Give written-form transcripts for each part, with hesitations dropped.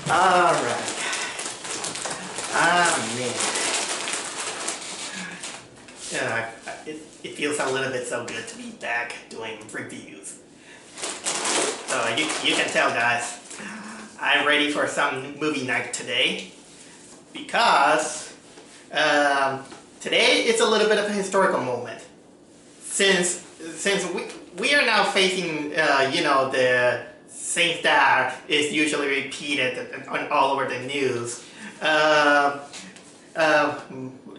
Alright. Ah, man. Yeah, it feels a little bit so good to be back doing reviews. So you can tell, guys, I'm ready for some movie night today because today it's a little bit of a historical moment. Since we are now facing the things that is usually repeated on all over the news.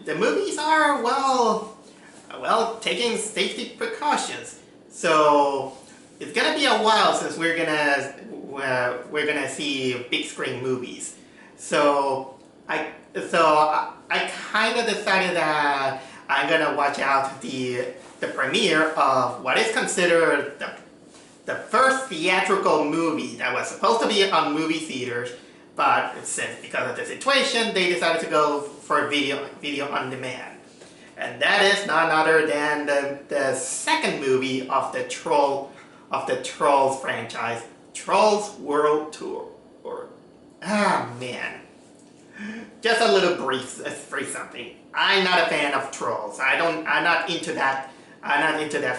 The movies are well taking safety precautions. So it's gonna be a while since we're gonna see big screen movies. So I kind of decided that I'm gonna watch out the premiere of what is considered the first theatrical movie that was supposed to be on movie theaters, but because of the situation, they decided to go for video on demand. And that is none other than the second movie of the Trolls franchise, Trolls World Tour. Ah, man. Just a little brief something. I'm not a fan of Trolls. I'm not into that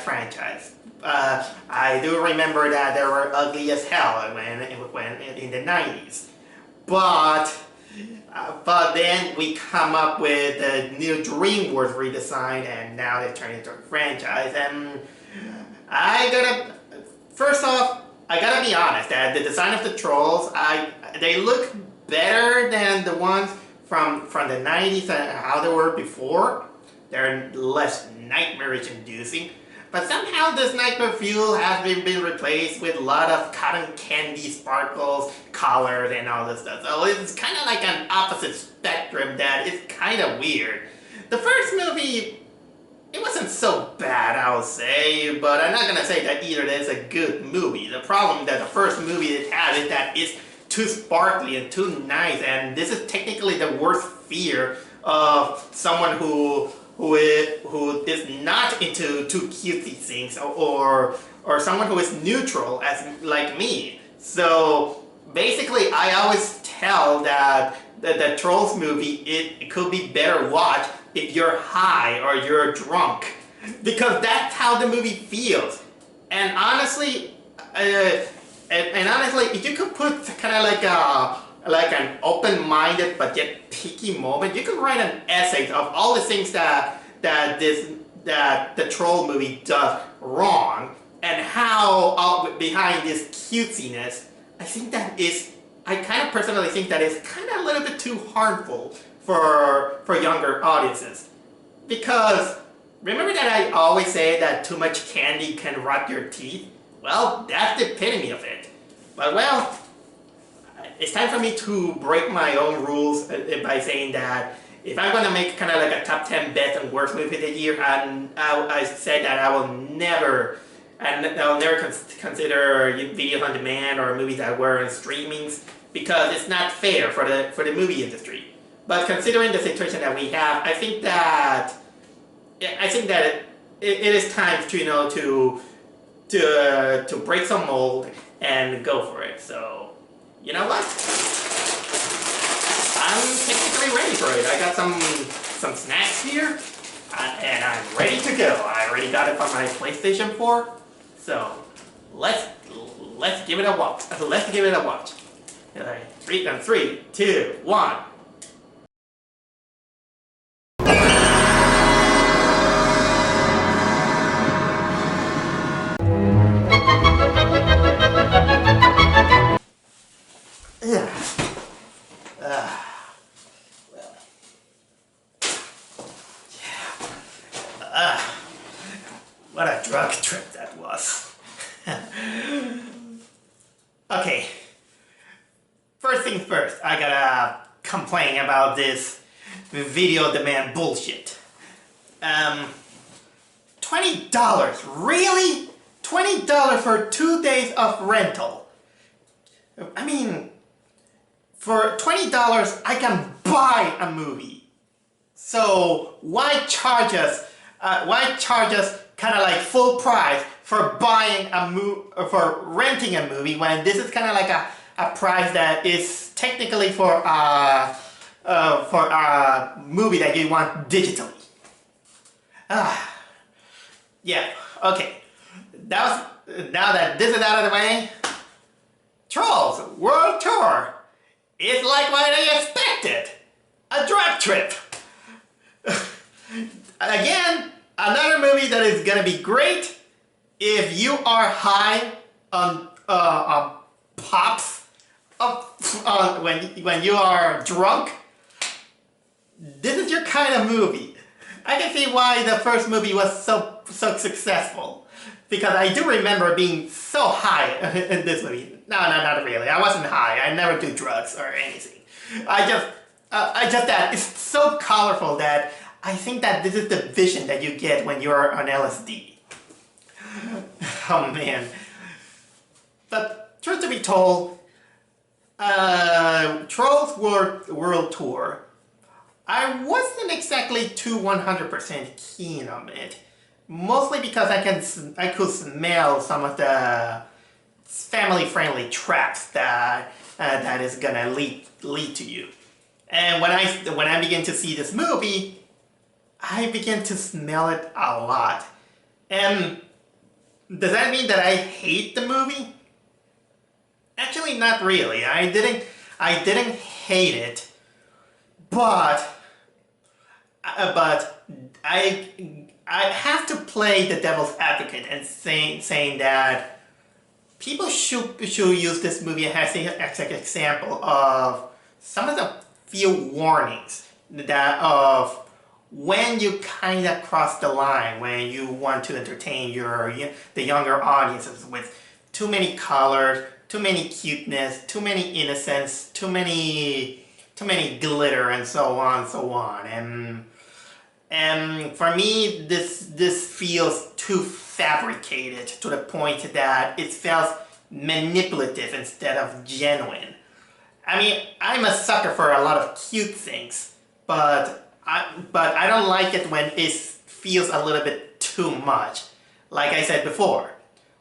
franchise. I do remember that they were ugly as hell when in the 90s. But then we come up with the new DreamWorks redesign, and now they've turned into a franchise. And first off, I gotta be honest that the design of the Trolls, they look better than the ones from the 90s and how they were before. They're less nightmarish inducing. But somehow this nightmare fuel has been replaced with a lot of cotton candy sparkles, colors, and all this stuff. So it's kind of like an opposite spectrum that is kind of weird. The first movie, it wasn't so bad, I would say, but I'm not going to say that either that it's a good movie. The problem that the first movie it has is that it's too sparkly and too nice, and this is technically the worst fear of someone who is not into too cutesy things, or someone who is neutral as like me. So basically I always tell that the Trolls movie, it could be better watched if you're high or you're drunk, because that's how the movie feels. And honestly, if you could put kind of like an open-minded but yet picky moment, you could write an essay of all the things that the Troll movie does wrong, and how behind this cutesiness, I kind of personally think that it's kind of a little bit too harmful for younger audiences. Because remember that I always say that too much candy can rot your teeth? Well, that's the epitome of it. But well, it's time for me to break my own rules by saying that if I'm going to make kind of like a top 10 best and worst movie of the year, and I said that I'll never consider videos on demand or movies that were in streamings, because it's not fair for the movie industry. But considering the situation that we have, I think that it is time to break some mold and go for it. So you know what? I'm technically ready for it. I got some snacks here, and I'm ready to go. I already got it from my PlayStation 4, so let's give it a watch. Let's give it a watch. 3, 2, 1. What a drug trip that was. Okay, first things first, I gotta complain about this video demand bullshit. $20, really? $20 for 2 days of rental. I mean, for $20 I can buy a movie. So why charge us kind of like full price for buying for renting a movie, when this is kind of like a price that is technically for a movie that you want digitally. Yeah, okay. Now that this is out of the way, Trolls World Tour is like what I expected. A drug trip. Again, another movie that is gonna be great if you are high on pops, when you are drunk. This is your kind of movie. I can see why the first movie was so successful, because I do remember being so high in this movie. No, not really. I wasn't high. I never do drugs or anything. I just that it's so colorful that I think that this is the vision that you get when you're on LSD. Oh man. But truth to be told, Trolls World Tour, I wasn't exactly too 100% keen on it. Mostly because I could smell some of the family-friendly traps that is gonna lead to you. And when I begin to see this movie, I begin to smell it a lot. And does that mean that I hate the movie? Actually, not really. I didn't hate it, but I have to play the devil's advocate and saying that people should use this movie as an example of some of the few warnings that of when you kind of cross the line, when you want to entertain the younger audiences with too many colors, too many cuteness, too many innocence, too many glitter, and so on. And for me, this feels too fabricated to the point that it feels manipulative instead of genuine. I mean, I'm a sucker for a lot of cute things, but I don't like it when it feels a little bit too much. Like I said before,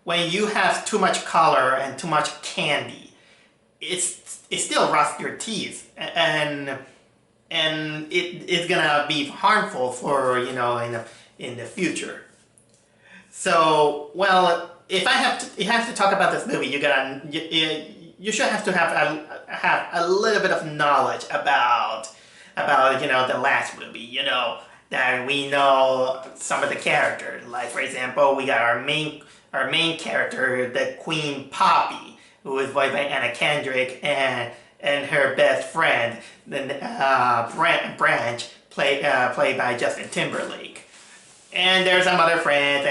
when you have too much color and too much candy, it still rusts your teeth, and it's gonna be harmful for in the future. So, well, if I have to talk about this movie, you should have to have a little bit of knowledge about the last movie. That we know some of the characters. Like, for example, we got our main character, the Queen Poppy, who is voiced by Anna Kendrick, and her best friend, Branch, played by Justin Timberlake. And there's some other friends,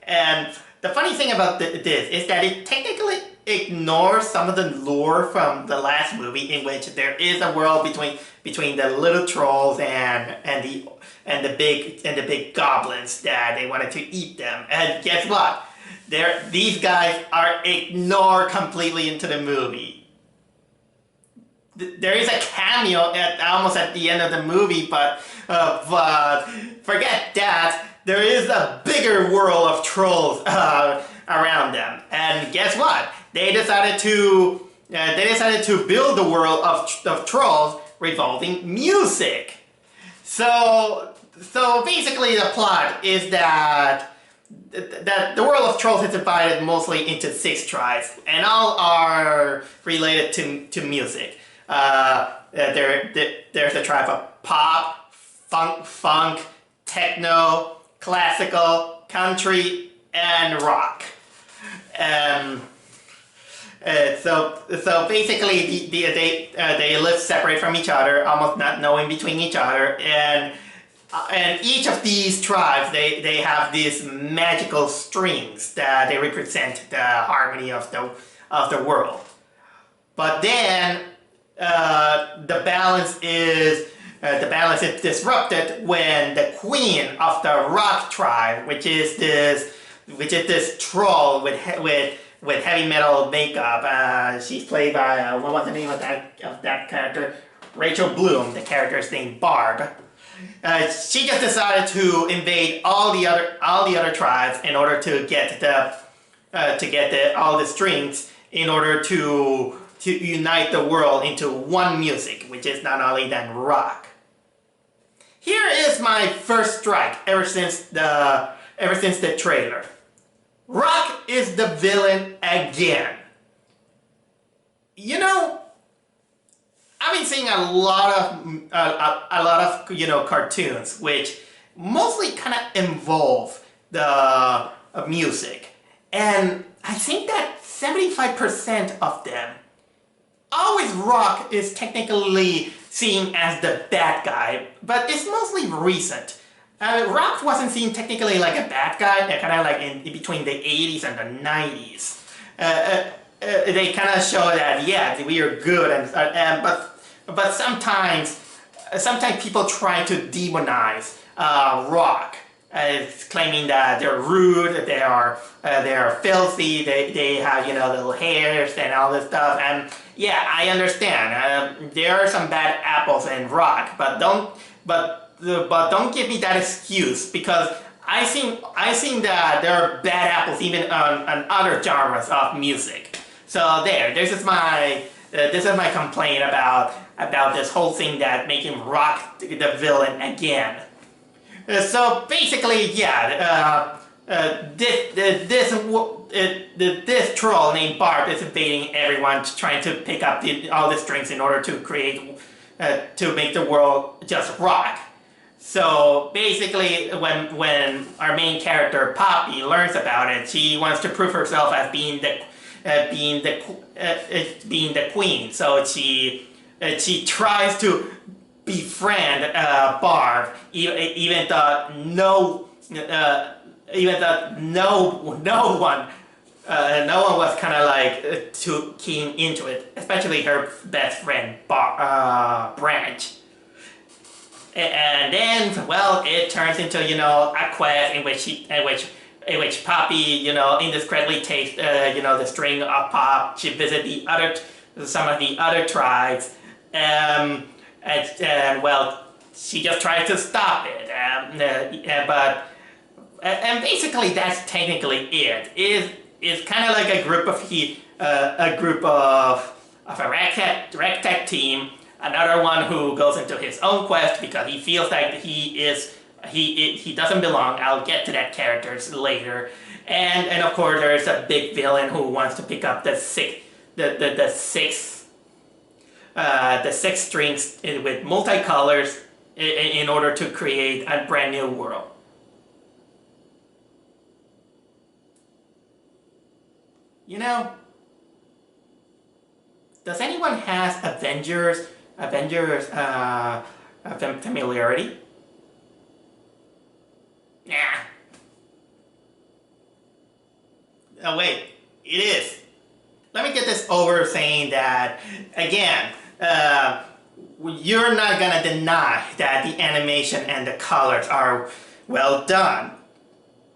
and the funny thing about this is that it technically ignores some of the lore from the last movie, in which there is a world between the little trolls and the big goblins that they wanted to eat them. And guess what? These guys are ignored completely into the movie. There is a cameo almost at the end of the movie, but forget that. There is a bigger world of trolls around them, and guess what? They decided to build the world of trolls revolving music. So basically, the plot is that the world of trolls is divided mostly into 6 tribes, and all are related to music. There's the tribe of pop, funk, techno, classical, country, and rock. So basically, they live separate from each other, almost not knowing between each other, and each of these tribes, they have these magical strings that they represent the harmony of the world. But then the balance is disrupted when the queen of the rock tribe, which is this troll with heavy metal makeup. She's played by what was the name of that character? Rachel Bloom. The character's named Barb. She just decided to invade all the other tribes in order to get all the strings in order to to unite the world into one music, which is none other than rock. Here is my first strike ever since the trailer. Rock is the villain again. You know, I've been seeing a lot of cartoons which mostly kind of involve the music, and I think that 75% of them always Rock is technically seen as the bad guy, but it's mostly recent. Rock wasn't seen technically like a bad guy, kind of like in between the 80s and the 90s. They kind of show that, yeah, we are good, but sometimes people try to demonize Rock, claiming that they're rude, they're filthy, they have little hairs and all this stuff. And yeah, I understand. There are some bad apples in Rock, but don't give me that excuse, because I think that there are bad apples even on other genres of music. So this is my complaint about this whole thing that making Rock the villain again. So basically, yeah, this troll named Barb is invading everyone, trying to pick up all the strings in order to make the world just rock. So basically, when our main character Poppy learns about it, she wants to prove herself as being the queen. So she tries to befriend Barb, even though no one was kind of like too keen into it, especially her best friend Branch. And then, well, it turns into a quest in which Poppy indiscreetly takes the string of Pop. She visits some of the other tribes, and well, she just tries to stop it. And basically that's technically it. It's kind of like a group of a ragtag team. Another one who goes into his own quest because he feels like he doesn't belong. I'll get to that character later. And of course there's a big villain who wants to pick up the six strings with multicolors in order to create a brand new world. Does anyone has Avengers familiarity? Yeah. Oh wait, it is. Let me get this over saying that, again, you're not gonna deny that the animation and the colors are well done.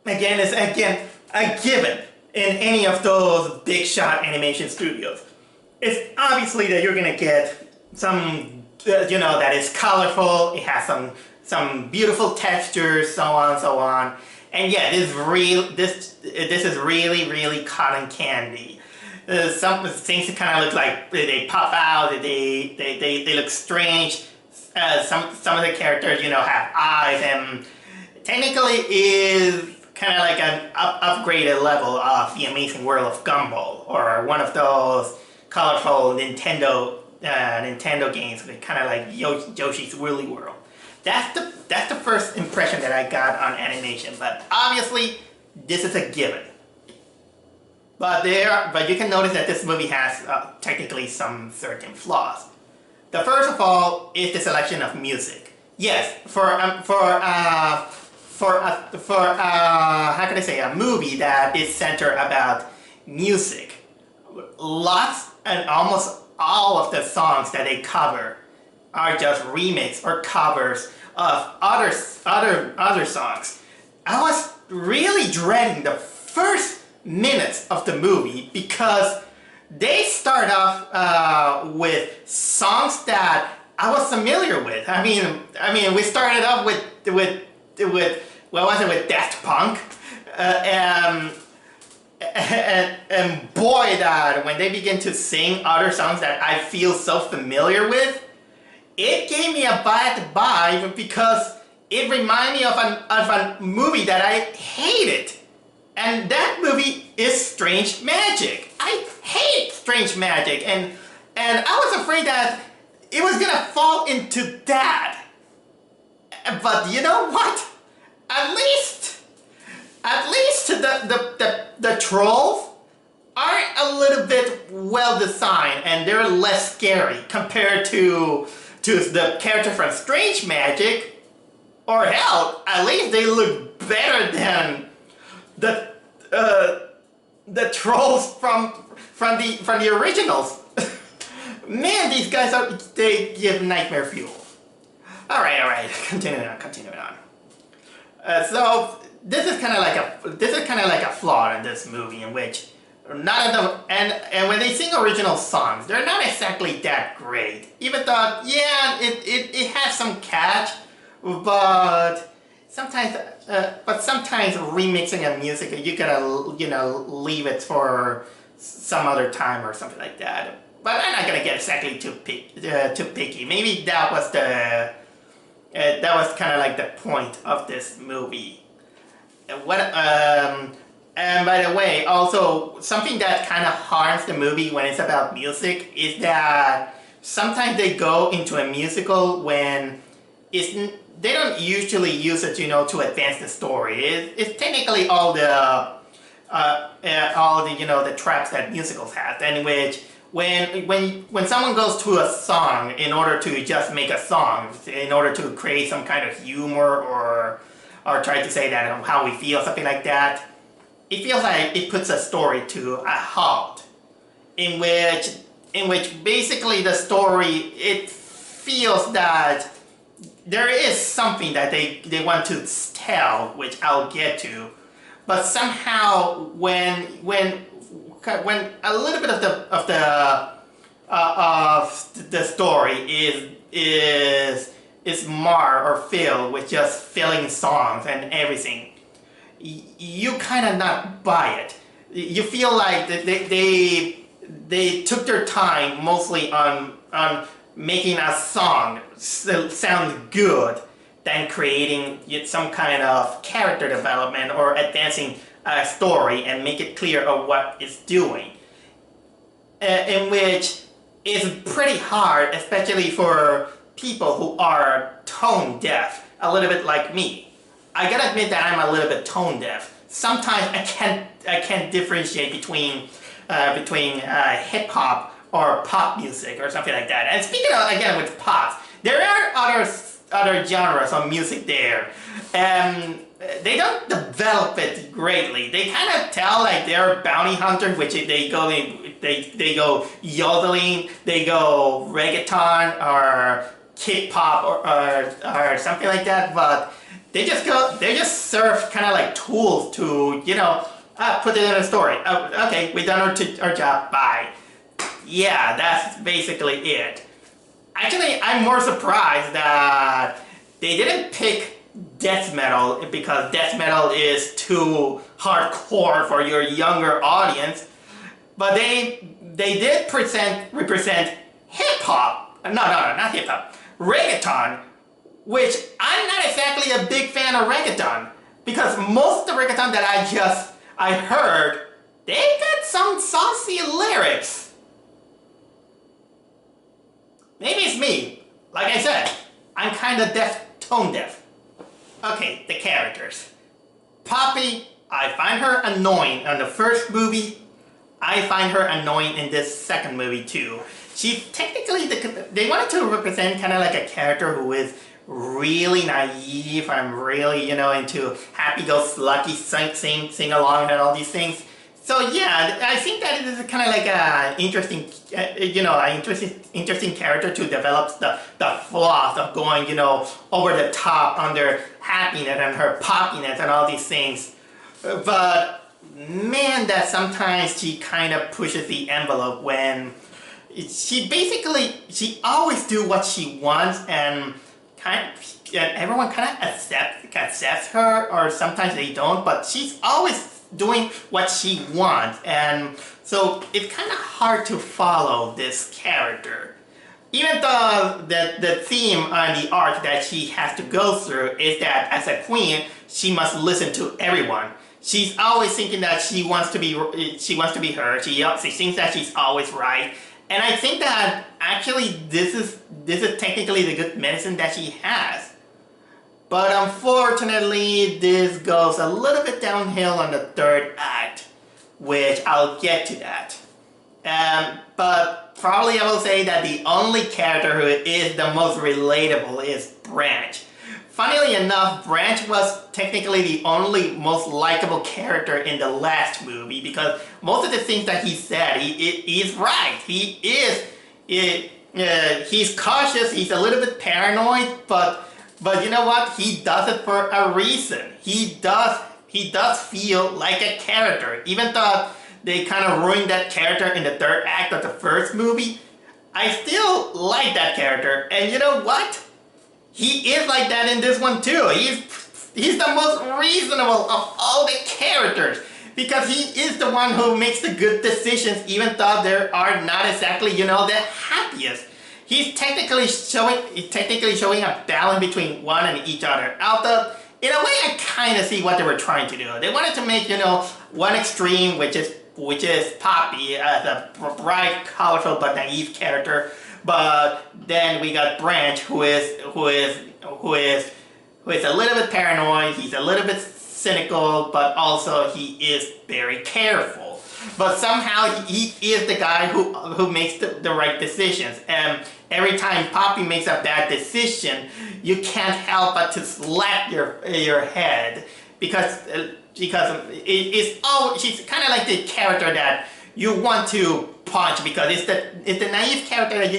Again, it's a given in any of those big shot animation studios. It's obviously that you're gonna get some, that is colorful. It has some beautiful textures, so on and so on. And yeah, this is really cotton candy. Some things kind of look like they pop out. They look strange. Some of the characters, have eyes, and technically is kind of like an upgraded level of the Amazing World of Gumball, or one of those colorful Nintendo games, kind of like Yoshi's Woolly World. That's the first impression that I got on animation. But obviously, this is a given. But you can notice that this movie has technically some certain flaws. The first of all is the selection of music. Yes, for how can I say, a movie that is centered about music, lots and almost all of the songs that they cover are just remixes or covers of other songs. I was really dreading the first minutes of the movie because they start off with songs that I was familiar with. I mean, we started off with what was it, with Daft Punk, and boy, that when they begin to sing other songs that I feel so familiar with, it gave me a bad vibe because it reminded me of a movie that I hated. And that movie is Strange Magic. I hate Strange Magic, and I was afraid that it was gonna fall into that. But you know what? At least the trolls are a little bit well designed, and they're less scary compared to the character from Strange Magic. Or hell, at least they look better than the trolls from the originals. Man, these guys they give nightmare fuel. All right, continuing on. So this is kind of like a flaw in this movie, in which none of them, and when they sing original songs, they're not exactly that great. Even though, yeah, it has some catch, but sometimes remixing a music, you gotta leave it for some other time or something like that. But I'm not gonna get exactly too picky. Maybe that was kind of like the point of this movie. And by the way, also something that kind of harms the movie when it's about music is that sometimes they go into a musical when they don't usually use it, to advance the story. It's technically all the the traps that musicals have, in which when someone goes to a song in order to just make a song, in order to create some kind of humor or try to say that how we feel, something like that, it feels like it puts a story to a halt, in which basically the story, it feels that there is something that they want to tell, which I'll get to, but somehow when a little bit of the story is marred or filled with just filling songs and everything, you kind of not buy it. You feel like they took their time mostly on making a song sound good than creating some kind of character development or advancing a story and make it clear of what it's doing. In which is pretty hard, especially for people who are tone deaf, a little bit like me. I gotta admit that I'm a little bit tone deaf. Sometimes I can't differentiate between hip hop or pop music or something like that. And speaking of, again, with pop, there are other genres of music there. They don't develop it greatly. They kind of tell like they're bounty hunters, which they go yodeling, they go reggaeton or K-pop or something like that, but they just serve kind of like tools to put it in a story. Oh, okay, we done our job. Bye. Yeah, that's basically it. Actually, I'm more surprised that they didn't pick death metal because death metal is too hardcore for your younger audience. But they did represent hip hop. No, not hip hop. Reggaeton, which I'm not exactly a big fan of reggaeton, because most of the reggaeton that I heard, they got some saucy lyrics. Maybe it's me. Like I said, I'm kind of tone deaf. Okay, the characters. Poppy, I find her annoying in the first movie. I find her annoying in this second movie too. She's technically, they wanted to represent kind of like a character who is really naive and really, into happy-go-lucky, sing along and all these things. So yeah, I think that it is kind of like an interesting, interesting character to develop the flaws of going, over the top on their happiness and her poppiness and all these things. But man, that sometimes she kind of pushes the envelope when she always do what she wants, and everyone kind of accepts her, or sometimes they don't, but she's always doing what she wants, and so it's kind of hard to follow this character. Even though the theme on the arc that she has to go through is that as a queen, she must listen to everyone. She's always thinking that she wants to be her. She thinks that she's always right. And I think that actually this is technically the good medicine that she has. But unfortunately, this goes a little bit downhill on the third act, which I'll get to that. But probably I will say that the only character who is the most relatable is Branch. Funnily enough, Branch was technically the only most likable character in the last movie, because most of the things that he said, he's right. He's cautious, he's a little bit paranoid, but you know what? He does it for a reason. He does feel like a character. Even though they kind of ruined that character in the third act of the first movie, I still like that character. And you know what? He is like that in this one too. He's the most reasonable of all the characters, because he is the one who makes the good decisions, even though they are not exactly, the happiest. He's technically showing a balance between one and each other. Although, in a way, I kind of see what they were trying to do. They wanted to make, one extreme, which is Poppy as a bright, colorful, but naive character. But then we got Branch, who is a little bit paranoid. He's a little bit cynical, but also he is very careful. But somehow he is the guy who makes the right decisions. And every time Poppy makes a bad decision, you can't help but to slap your head, because she's kind of like the character that you want to punch, because it's the naive character that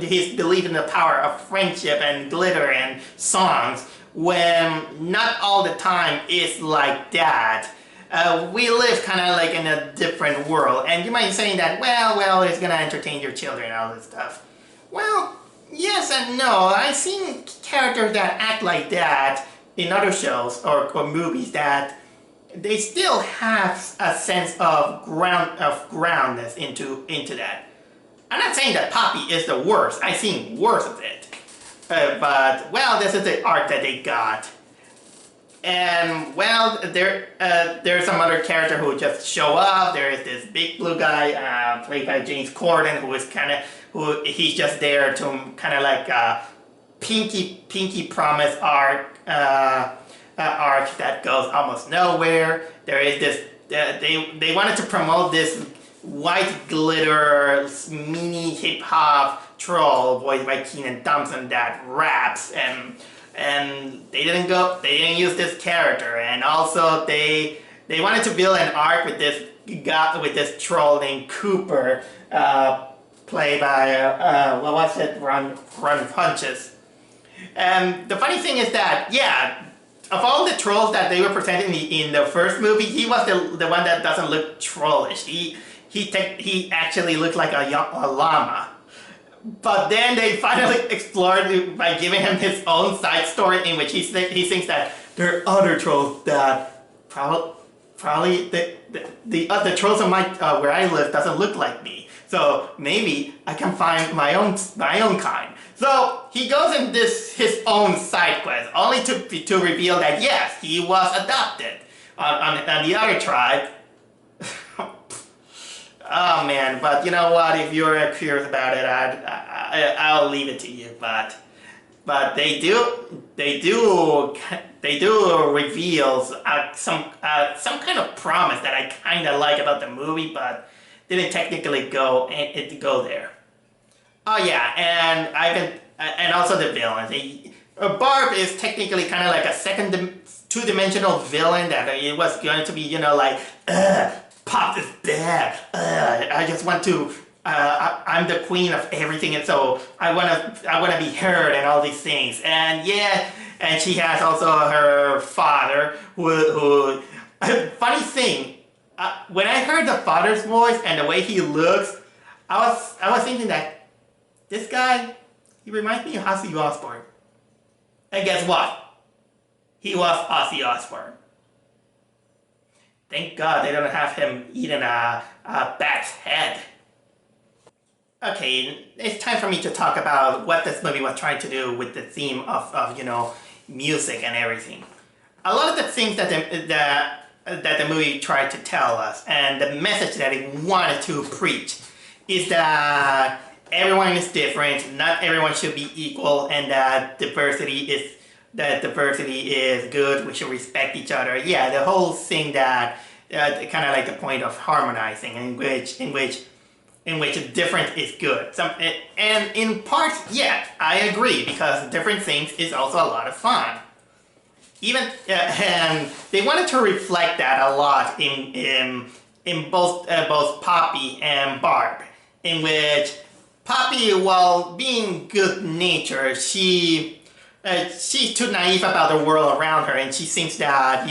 he's believe in the power of friendship and glitter and songs, when not all the time is like that. We live kind of like in a different world, and you might be saying that, well, it's gonna entertain your children and all this stuff. Well, yes and no. I've seen characters that act like that in other shows or movies that they still have a sense of groundness into that. I'm not saying that Poppy is the worst. I've seen worse of it. But, well, this is the arc that they got. And, well, there's some other character who just show up. There is this big blue guy, played by James Corden, he's just there to kind of like Pinky Promise arc that goes almost nowhere. There is this, they wanted to promote this white glitter mini hip hop troll voiced by Kenan Thompson that raps, and they didn't use this character. And also they wanted to build an arc with this troll named Cooper, played by what was it, Run Punches. And the funny thing is that, yeah, of all the trolls that they were presenting in the first movie, he was the one that doesn't look trollish. He actually looked like a llama. But then they finally explored it by giving him his own side story, in which he thinks that there are other trolls that probably the trolls on where I live doesn't look like me. So maybe I can find my own kind. So he goes in his own side quest, only to reveal that yes, he was adopted on the other tribe. Oh man, but you know what? If you're curious about it, I'll leave it to you. But they do reveal some kind of promise that I kind of like about the movie, but didn't technically go there. Oh yeah, and also the villain. Barb is technically kind of like a two-dimensional villain that it was going to be, like, Pop is bad. I just want to. I'm the queen of everything, and so I wanna be heard and all these things. And yeah, and she has also her father who funny thing. When I heard the father's voice and the way he looks, I was thinking that this guy, he reminds me of Ozzy Osbourne. And guess what? He was Ozzy Osbourne. Thank God they don't have him eating a bat's head. Okay, it's time for me to talk about what this movie was trying to do with the theme of music and everything. A lot of the things that the movie tried to tell us and the message that it wanted to preach is that everyone is different, not everyone should be equal, and that diversity is good, we should respect each other. Yeah, the whole thing that kind of like the point of harmonizing, in which different is good. And in part, yeah, I agree, because different things is also a lot of fun. And they wanted to reflect that a lot in both Poppy and Barb, in which Poppy, while being good-natured, she's too naive about the world around her, and she thinks that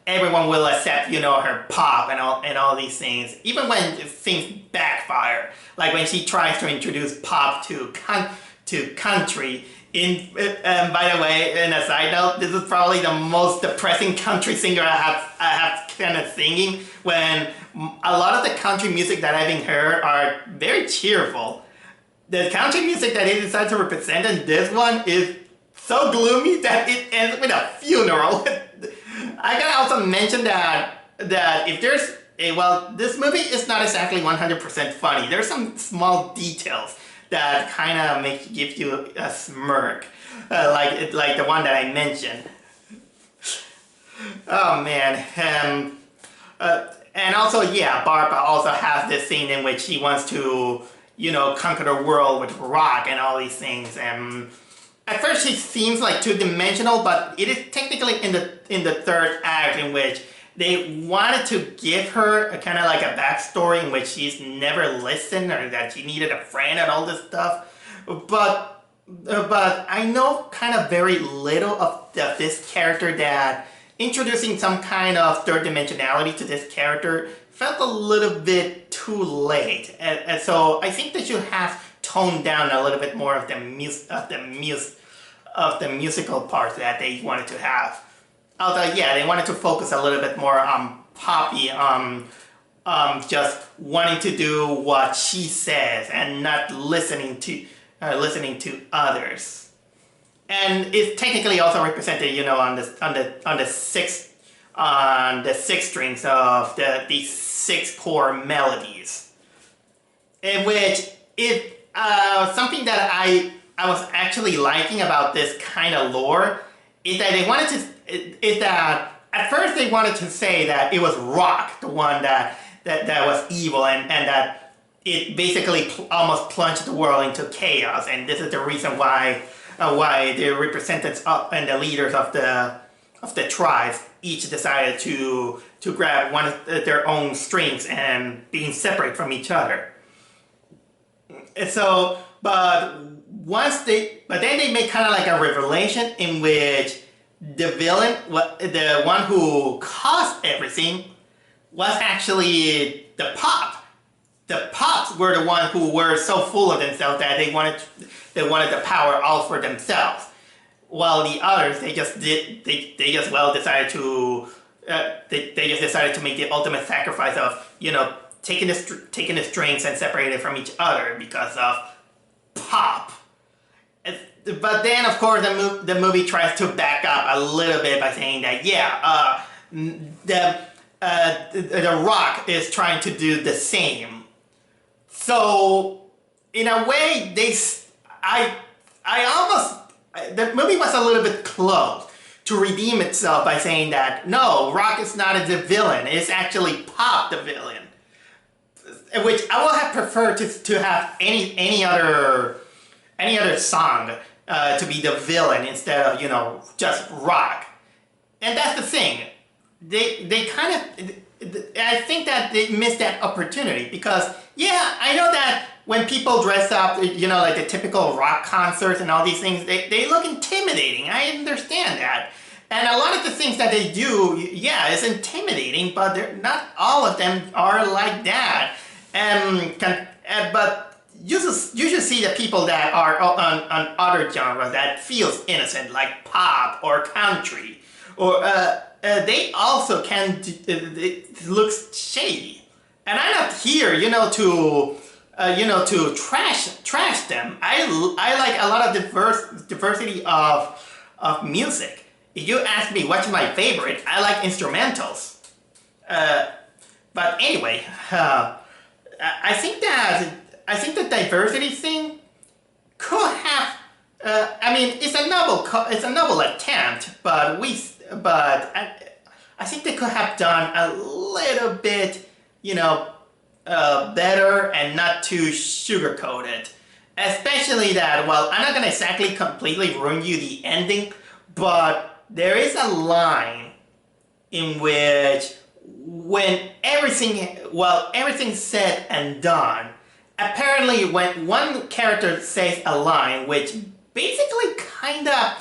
everyone will accept her pop and all these things, even when things backfire, like when she tries to introduce pop to country. By the way, in a side note, this is probably the most depressing country singer I have kind of singing, when a lot of the country music that I've heard are very cheerful. The country music that they decide to represent in this one is so gloomy that it ends with a funeral. I gotta also mention that if there's this movie is not exactly 100% funny. There's some small details that kind of give you a smirk, like the one that I mentioned. Oh man, and also Barb also has this scene in which she wants to conquer the world with rock and all these things, and at first she seems like two-dimensional, but it is technically in the third act, in which they wanted to give her a kind of like a backstory in which she's never listened, or that she needed a friend and all this stuff. But I know kind of very little of this character, that introducing some kind of third dimensionality to this character felt a little bit too late. And so I think that you have toned down a little bit more of the musical part that they wanted to have. Although, they wanted to focus a little bit more on Poppy, just wanting to do what she says and not listening to others. And it's technically also represented, on the six strings of these 6 core melodies, in which something that I was actually liking about this kind of lore is that that at first they wanted to say that it was rock, the one that was evil, and that it basically almost plunged the world into chaos, and this is the reason why the representatives and the leaders of the tribes each decided to grab one of their own strings and being separate from each other. And so, but then they make kind of like a revelation in which the villain, the one who caused everything, was actually the Pop. The Pops were the one who were so full of themselves that they wanted the power all for themselves, while the others decided to make the ultimate sacrifice of taking the strings and separating it from each other because of Pop. But then, of course, the movie tries to back up a little bit by saying that the Rock is trying to do the same. So, in a way, the movie was a little bit close to redeem itself by saying that no, Rock is not the villain; it's actually Pop the villain. Which I would have preferred to have any other song to be the villain instead of just Rock. And that's the thing. They kind of, I think that they missed that opportunity, because I know that when people dress up, like the typical rock concerts and all these things, they look intimidating. I understand that. And a lot of the things that they do, is intimidating, but not all of them are like that. But you should see the people that are on other genres that feels innocent, like pop or country, or they also can. It looks shady, and I'm not here, to trash them. I like a lot of diversity of music. If you ask me what's my favorite, I like instrumentals. But anyway, I think the diversity thing could have. I mean, it's a noble attempt, but I think they could have done a little bit, better and not too sugar-coated. Especially that, well, I'm not gonna exactly completely ruin you the ending, but there is a line in which when everything's said and done, apparently when one character says a line which basically kind of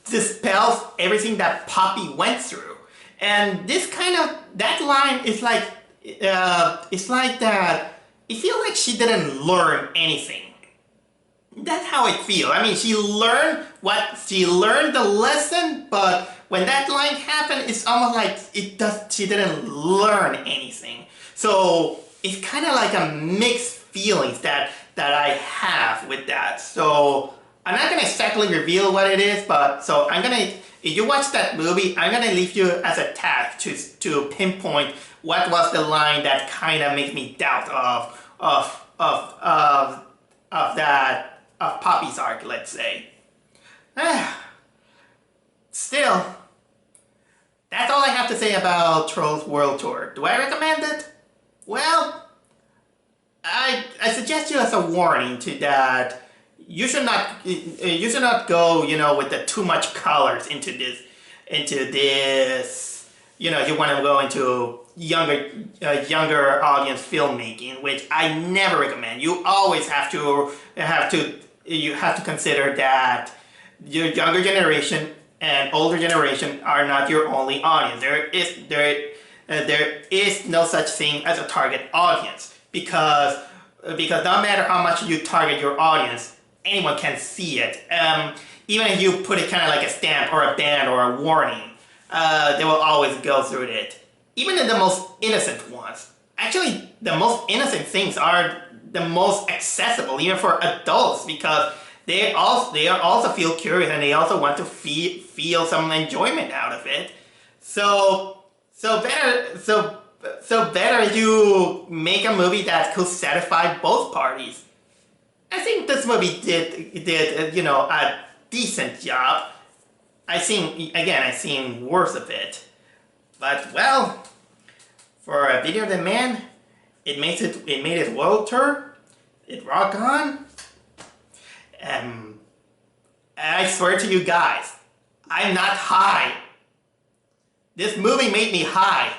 dispels everything that Poppy went through. And that line is like, it's like that, it feels like she didn't learn anything. That's how I feel. I mean, she learned the lesson, but when that line happened, it's almost like she didn't learn anything. So it's kind of like a mixed feelings that I have with that. So I'm not gonna exactly reveal what it is, but so if you watch that movie, I'm gonna leave you as a task to pinpoint what was the line that kind of makes me doubt of Poppy's arc, let's say. Still, that's all I have to say about Trolls World Tour. Do I recommend it? Well, I suggest you as a warning to that. You should not go, with the too much colors into this. You want to go into younger audience filmmaking, which I never recommend. You always have to consider that your younger generation and older generation are not your only audience. There is no such thing as a target audience because no matter how much you target your audience, anyone can see it. Even if you put it kind of like a stamp or a ban or a warning, they will always go through it. Even in the most innocent ones. Actually, the most innocent things are the most accessible, even for adults, because they also feel curious and they also want to feel some enjoyment out of it. So better you make a movie that could satisfy both parties. I think this movie did a decent job. I've seen worse of it. But well, for a Video on Demand, it made its world tour. It rocked on. I swear to you guys, I'm not high. This movie made me high.